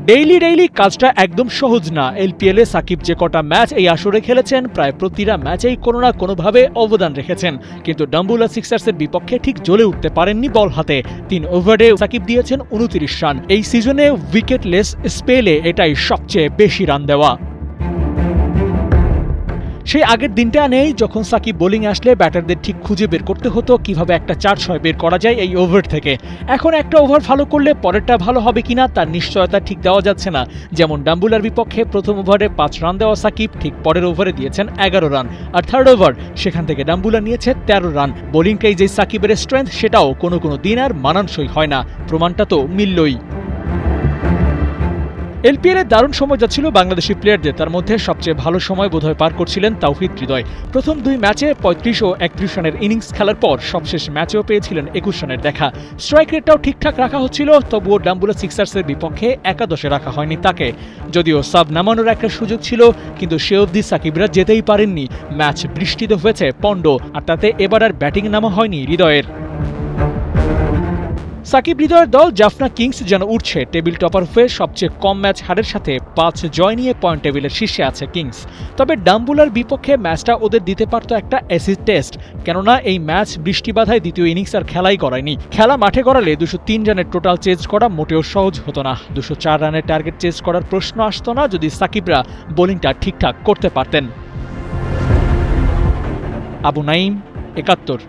Daily কাজটা একদম সহজ না। এলপিএলে সাকিব যে কটা ম্যাচ এই আসরে খেলেছেন প্রায় প্রতিটা ম্যাচেই কোনো না কোনোভাবে অবদান রেখেছেন, কিন্তু ডাম্বুলা সিক্সার্সের বিপক্ষে ঠিক জ্বলে উঠতে পারেননি বল হাতে। 3 ওভারে সাকিব দিয়েছেন 29 রান। এই সিজনে উইকেটলেস স্পেলে এটাই সবচেয়ে বেশি রান দেওয়া। সেই আগের দিনটা নেই যখন সাকিব বোলিং আসলে ব্যাটারদের ঠিক খুঁজে বের করতে হতো কিভাবে একটা 4-6 বের করা যায় এই ওভার থেকে। এখন একটা ওভার ভালো করলে পরেরটা ভালো হবে কিনা তার নিশ্চয়তা ঠিক দেওয়া যাচ্ছে না। যেমন ডাম্বুলার বিপক্ষে প্রথম ওভারে 5 রান দেওয়া সাকিব ঠিক পরের ওভারে দিয়েছেন 11 রান, আর থার্ড ওভার সেখান থেকে ডাম্বুলা নিয়েছে 13 রান। বোলিংটাই যে সাকিবের স্ট্রেংথ সেটাও কোনো দিন আর মানানসই হয় না, প্রমাণটা তো মিললই। এলপিএলে দারুণ সময় যাচ্ছিল বাংলাদেশি প্লেয়ারদের, তার মধ্যে সবচেয়ে ভালো সময় বোধহয় পার করছিলেন তাওহিদ হৃদয়। প্রথম 2 ম্যাচে 35 ও 31 রানের ইনিংস খেলার পর সবশেষ ম্যাচেও পেয়েছিলেন 21 রানের দেখা। স্ট্রাইক রেটটাও ঠিকঠাক রাখা হচ্ছিল, তবুও ডাম্বুলা সিক্সার্সের বিপক্ষে একাদশে রাখা হয়নি তাকে। যদিও সাব নামানোর একটা সুযোগ ছিল, কিন্তু সে অবধি সাকিবরা যেতেই পারেননি। ম্যাচ বৃষ্টিতে হয়েছে পণ্ড, আর তাতে এবার আর ব্যাটিং নামা হয়নি হৃদয়ের। সাকিব হৃদয়ের দল জাফনা কিংস যেন উঠছে টেবিল টপার হয়ে। সবচেয়ে কম ম্যাচ হারের সাথে 5 জয় নিয়ে পয়েন্ট টেবিলের শীর্ষে আছে কিংস। তবে ডাম্বুলার বিপক্ষে ম্যাচটা ওদের দিতে পারত একটা অ্যাসিড টেস্ট, কেননা এই ম্যাচ বৃষ্টি বাধায় দ্বিতীয় ইনিংস আর খেলাই করায়নি। খেলা মাঠে গড়ালে 203 রানের টোটাল চেজ করা মোটেও সহজ হতো না। 204 রানের টার্গেট চেজ করার প্রশ্ন আসতো না যদি সাকিবরা বোলিংটা ঠিকঠাক করতে পারতেন। আবু নাইম, 71।